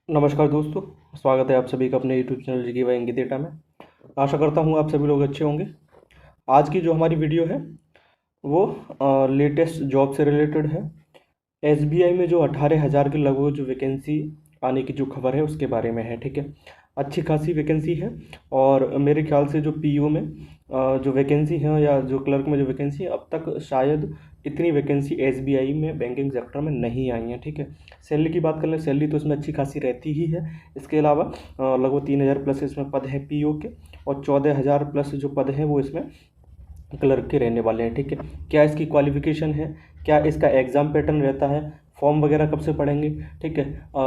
नमस्कार दोस्तों। स्वागत है आप सभी का अपने YouTube channel GK by Ankit data में। आशा करता हूँ आप सभी लोग अच्छे होंगे। आज की जो हमारी वीडियो है वो लेटेस्ट जॉब से रिलेटेड है। एसबीआई में जो 18,000 के लगभग जो वैकेंसी आने की जो खबर है उसके बारे में है। ठीक है, अच्छी खासी वैकेंसी है और मेरे ख्याल से जो पीओ में जो वैकेंसी है या जो क्लर्क में जो वैकेंसी है अब तक शायद इतनी वैकेंसी एसबीआई में बैंकिंग सेक्टर में नहीं आई है। ठीक है, सैलरी की बात कर लें, सैलरी तो इसमें अच्छी खासी रहती ही है। इसके अलावा लगभग 3,000 प्लस इसमें पद है पीओ के और 14,000 प्लस जो पद हैं वो इसमें क्लर्क के रहने वाले हैं। ठीक है, क्या इसकी क्वालिफिकेशन है, क्या इसका एग्ज़ाम पैटर्न रहता है, फॉर्म वगैरह कब से पढ़ेंगे। ठीक है,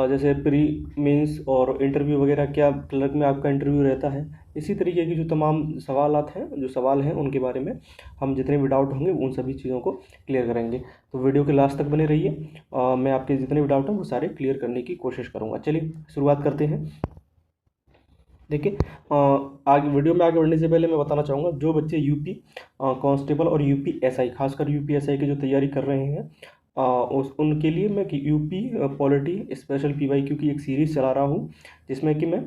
जैसे प्री मेंस और इंटरव्यू वगैरह, क्या क्लर्क में आपका इंटरव्यू रहता है, इसी तरीके की जो तमाम सवालात हैं, जो सवाल हैं उनके बारे में हम जितने भी डाउट होंगे उन सभी चीज़ों को क्लियर करेंगे। तो वीडियो के लास्ट तक बने रहिए। मैं आपके जितने भी डाउट हैं वो सारे क्लियर करने की कोशिश करूँगा। चलिए शुरुआत करते हैं। देखिए, आगे वीडियो में आगे बढ़ने से पहले मैं बताना चाहूँगा, जो बच्चे यूपी कांस्टेबल और यूपी एसआई, खासकर यूपी एसआई की जो तैयारी कर रहे हैं, उस उनके लिए मैं यूपी पॉलिटी स्पेशल पीवाईक्यू की एक सीरीज़ चला रहा हूँ, जिसमें कि मैं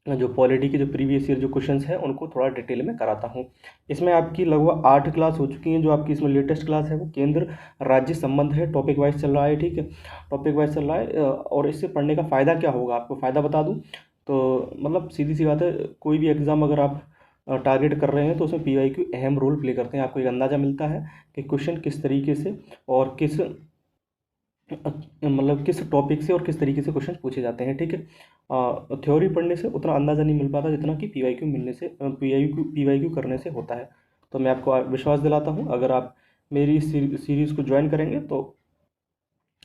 जो पॉलिटी के जो प्रीवियस ईयर जो क्वेश्चंस हैं उनको थोड़ा डिटेल में कराता हूँ। इसमें आपकी लगभग 8 क्लास हो चुकी हैं। जो आपकी इसमें लेटेस्ट क्लास है वो केंद्र राज्य संबंध है, टॉपिक वाइज चल रहा है। ठीक है, टॉपिक वाइज चल रहा है। और इससे पढ़ने का फ़ायदा क्या होगा, आपको फ़ायदा बता दूँ तो मतलब सीधी सी बात है, कोई भी एग्ज़ाम अगर आप टारगेट कर रहे हैं तो उसमें पीवाईक्यू अहम रोल प्ले करते हैं। आपको एक अंदाज़ा मिलता है कि क्वेश्चन किस तरीके से और किस मतलब किस टॉपिक से और किस तरीके से क्वेश्चन पूछे जाते हैं। ठीक है, थ्योरी पढ़ने से उतना अंदाज़ा नहीं मिल पाता जितना कि पीवाईक्यू मिलने से पीवाईक्यू करने से होता है। तो मैं आपको विश्वास दिलाता हूँ, अगर आप मेरी सीरीज़ को ज्वाइन करेंगे तो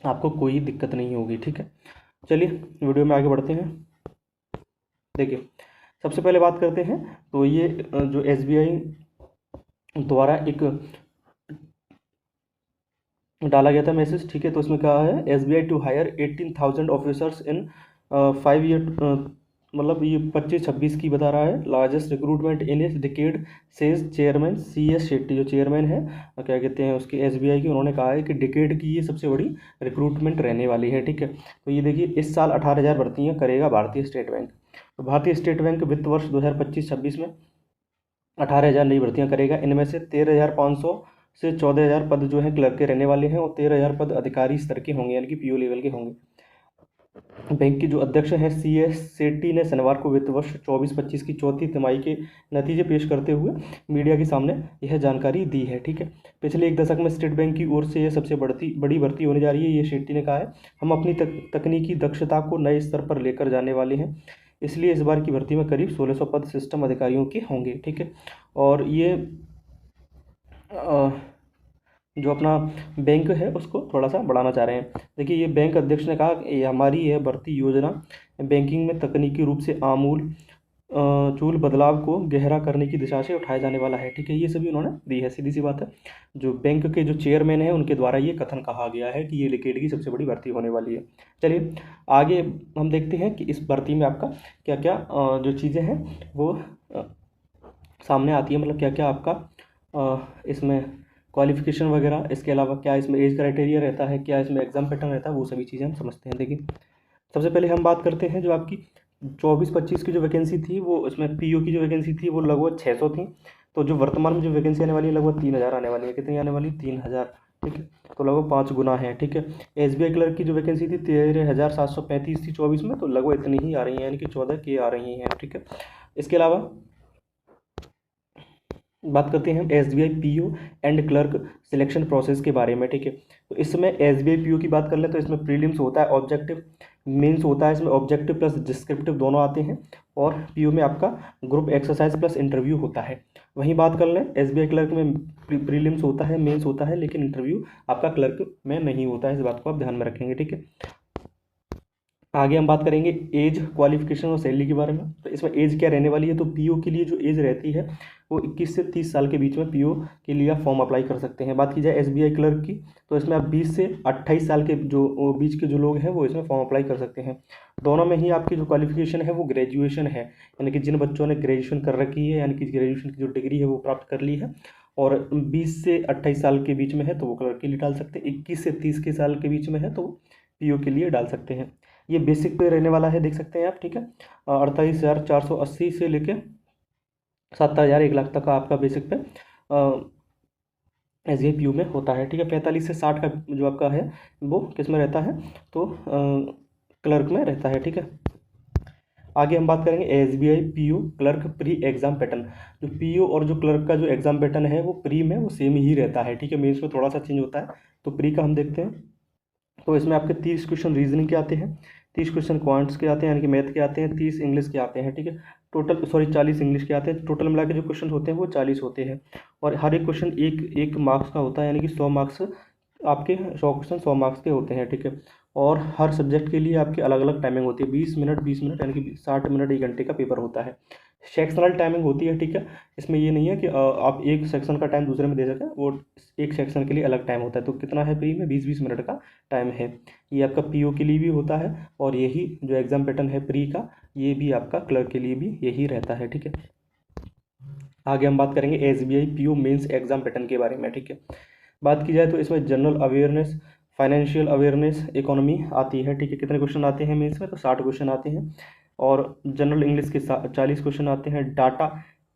आपको कोई दिक्कत नहीं होगी। ठीक है, चलिए वीडियो में आगे बढ़ते हैं। देखिए, सबसे पहले बात करते हैं तो ये जो एसबीआई द्वारा एक डाला गया था मैसेज। ठीक है, तो उसमें कहा है SBI to hire 18,000 officers in 5 year, मतलब ये 25-26 की बता रहा है। लार्जेस्ट रिक्रूटमेंट इन इस decade says chairman CS Shetty. जो चेयरमैन है क्या कहते हैं उसकी एसबीआई की, उन्होंने कहा है कि डिकेड की ये सबसे बड़ी रिक्रूटमेंट रहने वाली है। ठीक है, तो ये देखिए, इस साल 18,000 भर्तियाँ करेगा भारतीय स्टेट बैंक। तो भारतीय स्टेट बैंक वित्त वर्ष 2025-26 में 18,000 नई भर्तियां करेगा। इनमें से 13,500 से 14,000 पद जो हैं क्लर्क के रहने वाले हैं और 13,000 पद अधिकारी स्तर के होंगे, यानी कि पीओ लेवल के होंगे। बैंक की जो अध्यक्ष हैं CS सेट्टी ने शनिवार को वित्त वर्ष 24-25 की चौथी तिमाही के नतीजे पेश करते हुए मीडिया के सामने यह जानकारी दी है। ठीक है, पिछले एक दशक में स्टेट बैंक की ओर से यह सबसे बड़ी भर्ती होने जा रही है, ये शेट्टी ने कहा है। हम अपनी तकनीकी दक्षता को नए स्तर पर लेकर जाने वाले हैं, इसलिए इस बार की भर्ती में करीब 1,600 पद सिस्टम अधिकारियों के होंगे। ठीक है, और ये जो अपना बैंक है उसको थोड़ा सा बढ़ाना चाह रहे हैं। देखिए, ये बैंक अध्यक्ष ने कहा कि ये हमारी यह भर्ती योजना बैंकिंग में तकनीकी रूप से आमूल चूल बदलाव को गहरा करने की दिशा से उठाया जाने वाला है। ठीक है, ये सभी उन्होंने दी है। सीधी सी बात है, जो बैंक के जो चेयरमैन हैं उनके द्वारा ये कथन कहा गया है कि ये लिकेड की सबसे बड़ी भर्ती होने वाली है। चलिए आगे हम देखते हैं कि इस भर्ती में आपका क्या क्या जो चीज़ें हैं वो सामने आती है, मतलब क्या क्या आपका इसमें क्वालिफिकेशन वगैरह, इसके अलावा क्या इसमें एज क्राइटेरिया रहता है, क्या इसमें एग्ज़ाम पैटर्न रहता है, वो सभी चीज़ें हम समझते हैं। देखिए, सबसे पहले हम बात करते हैं जो आपकी 24-25 की जो वैकेंसी थी, वो इसमें पीओ की जो वैकेंसी थी वो लगभग 600 थी। तो जो वर्तमान में जो वैकेंसी आने वाली है लगभग 3,000 आने वाली है। कितनी आने वाली? 3,000। ठीक है, तो लगभग 5 गुना है। ठीक है, एसबीआई क्लर्क की जो वैकेंसी थी 13,735 थी 24 में, तो लगभग इतनी ही आ रही है, यानी कि 14 की आ रही हैं। ठीक है, इसके अलावा बात करते हैं हम SBI PO and clerk selection process के बारे में। ठीक है, तो इसमें एसबीआई पीओ की बात कर ले तो इसमें प्रीलिम्स होता है, ऑब्जेक्टिव मेंस होता है, इसमें ऑब्जेक्टिव प्लस डिस्क्रिप्टिव दोनों आते हैं, और पीओ में आपका ग्रुप एक्सरसाइज प्लस इंटरव्यू होता है। वहीं बात कर लें एसबीआई क्लर्क में प्रीलिम्स होता है, मेंस होता है, लेकिन इंटरव्यू आपका क्लर्क में नहीं होता है। इस बात को आप ध्यान में रखेंगे। ठीक है, आगे हम बात करेंगे एज, क्वालिफिकेशन और सैलरी के बारे में। तो इसमें एज क्या रहने वाली है, तो पीओ के लिए जो एज रहती है वो 21 से 30 साल के बीच में पीओ के लिए आप फॉर्म अप्लाई कर सकते हैं। बात की जाए एसबीआई क्लर्क की, तो इसमें आप 20 से 28 साल के जो बीच के जो लोग हैं वो इसमें फॉर्म अप्लाई कर सकते हैं। दोनों में ही आपकी जो क्वालिफिकेशन है वो ग्रेजुएशन है, यानी कि जिन बच्चों ने ग्रेजुएशन कर रखी है, यानी कि ग्रेजुएशन की जो डिग्री है वो प्राप्त कर ली है, और 20 से 28 साल के बीच में है तो वो क्लर्क के लिए डाल सकते हैं, 21 से 30 के साल के बीच में है तो पीओ के लिए डाल सकते हैं। ये बेसिक पे रहने वाला है, देख सकते हैं आप, ठीक है। 48,480 से लेके 70,000 1 लाख तक का आपका basic pay S B I P you में होता है, ठीक है। 45 से 60 का जो आपका है वो किस में रहता है, तो क्लर्क में रहता है, ठीक है। आगे हम बात करेंगे S B I P O clerk pre exam pattern. जो पी यू और जो क्लर्क का जो एग्जाम पैटर्न है वो प्री में वो सेम ही रहता है, ठीक है। मेंस में थोड़ा सा चेंज होता है। तो प्री का हम देखते हैं, तो इसमें आपके 30 क्वेश्चन रीजनिंग के आते हैं, 30 क्वेश्चन क्वांट्स के आते हैं यानी कि मैथ के आते हैं, 30 इंग्लिश के आते हैं, ठीक है। टोटल 40 इंग्लिश के आते हैं। टोटल मिला के जो क्वेश्चन होते हैं वो 40 होते हैं। और हर एक क्वेश्चन एक एक मार्क्स का होता है, यानी कि 100 मार्क्स आपके 100 क्वेश्चन 100 मार्क्स के होते हैं, ठीक है। और हर सब्जेक्ट के लिए आपकी अलग अलग टाइमिंग होती है, 20 मिनट 20 मिनट यानी कि 60 मिनट 1 घंटे का पेपर होता है। सेक्शनल टाइमिंग होती है, ठीक है। इसमें ये नहीं है कि आप एक सेक्शन का टाइम दूसरे में दे सकें, वो एक सेक्शन के लिए अलग टाइम होता है। तो कितना है प्री में, 20-20 मिनट का टाइम है। ये आपका पीओ के लिए भी होता है, और यही जो एग्जाम पैटर्न है प्री का, ये भी आपका क्लर्क के लिए भी यही रहता है, ठीक है। आगे हम बात करेंगे S B I P O mains exam pattern के बारे में, ठीक है। बात की जाए तो इसमें general awareness, financial awareness, economy आती है, ठीक है। कितने क्वेश्चन आते हैं मेंस में, तो 60 क्वेश्चन आते हैं। और जनरल इंग्लिश के 40 क्वेश्चन आते हैं। डाटा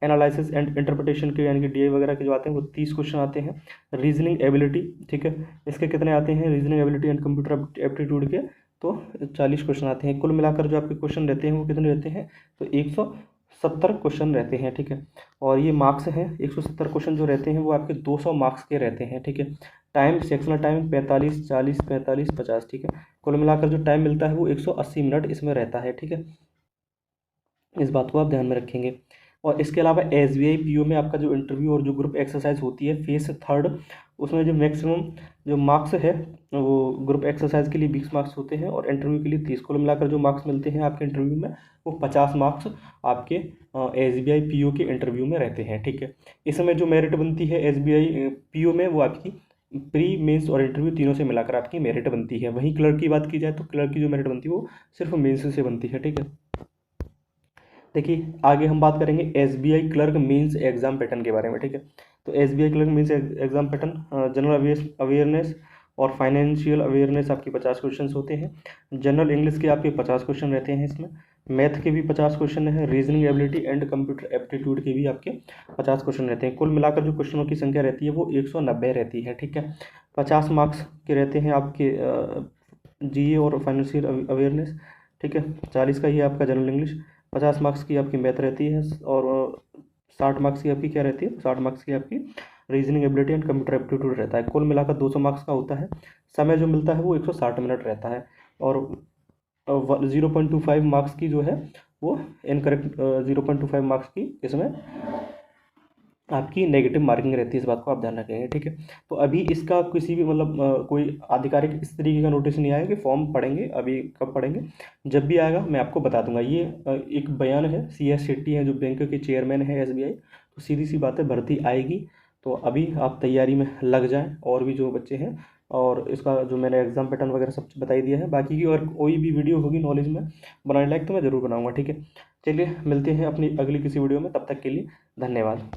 एनालिसिस एंड इंटरप्रिटेशन के यानी कि डीआई वगैरह के जो आते हैं वो 30 क्वेश्चन आते हैं। रीजनिंग एबिलिटी, ठीक है, इसके कितने आते हैं, reasoning ability and computer aptitude के, तो 40 क्वेश्चन आते हैं। कुल मिलाकर जो आपके क्वेश्चन रहते हैं वो कितने रहते हैं, तो 170 क्वेश्चन रहते हैं, ठीक है। और ये मार्क्स हैं, 170 क्वेश्चन जो रहते हैं वो आपके 200 मार्क्स के रहते हैं, ठीक है। टाइम, सेक्शनल टाइम 45, 40, 45, 50, ठीक है। कुल मिलाकर जो टाइम मिलता है वो 180 मिनट इसमें रहता है, ठीक है। इस बात को आप ध्यान में रखेंगे। और इसके अलावा S B I P you में आपका जो इंटरव्यू और जो ग्रुप एक्सरसाइज होती है फेस 3, उसमें जो मैक्सिमम जो मार्क्स है वो ग्रुप एक्सरसाइज के लिए 20 मार्क्स होते हैं और इंटरव्यू के लिए 30। कुल मिलाकर जो मार्क्स मिलते हैं आपके इंटरव्यू में वो 50 मार्क्स आपके S B I P U के इंटरव्यू में रहते हैं, ठीक है। इसमें जो मेरिट बनती है S B I P you में वो आपकी प्री, मेंस और इंटरव्यू तीनों से मिलाकर आपकी मेरिट बनती है। वहीं क्लर्क की बात की जाए तो क्लर्क की जो मेरिट बनती है वो सिर्फ मेंस से बनती है, ठीक है। देखिए आगे हम बात करेंगे S B I clerk mains exam pattern के बारे में, ठीक है। तो S B I clerk mains exam pattern, general awareness और फाइनेंशियल अवेयरनेस आपके 50 क्वेश्चन होते हैं। जनरल इंग्लिश के आपके 50 क्वेश्चन रहते हैं इसमें। मैथ के भी 50 क्वेश्चन है। Reasoning ability and computer aptitude के भी आपके 50 क्वेश्चन रहते हैं। कुल मिलाकर जो क्वेश्चनों की संख्या रहती है वो 190 रहती है, ठीक है। 50 मार्क्स के रहते हैं आपके जी और फाइनेंशियल अवेयरनेस, ठीक है। 40 का ही आपका जनरल इंग्लिश, 50 मार्क्स की आपकी मैथ रहती है, और 60 मार्क्स की आपकी क्या रहती है, 60 मार्क्स की आपकी reasoning ability and computer aptitude रहता है। कुल मिलाकर 200 मार्क्स का होता है। समय जो मिलता है वो 160 मिनट रहता है। और 0.25 मार्क्स की जो है वो इनकरेक्ट, 0.25 मार्क्स की इसमें आपकी नेगेटिव मार्किंग रहती है। इस बात को आप ध्यान रखेंगे, ठीक है। तो अभी इसका किसी भी मतलब कोई आधिकारिक इस तरीके का नोटिस नहीं आया कि फॉर्म पढ़ेंगे, अभी कब पढ़ेंगे, जब भी आएगा मैं आपको बता दूंगा। ये एक बयान है, सी एस शेट्टी है जो बैंक के चेयरमैन है एस बी आई, तो सीधी सी बात है भर्ती आएगी। तो अभी आप तैयारी में लग जाएं, और भी जो बच्चे हैं। और इसका जो मैंने एग्जाम पैटर्न वगैरह सब बता ही दिया है। बाकी की और कोई भी वीडियो होगी नॉलेज में बनाने लायक तो मैं ज़रूर बनाऊंगा, ठीक है। चलिए मिलते हैं अपनी अगली किसी वीडियो में, तब तक के लिए धन्यवाद।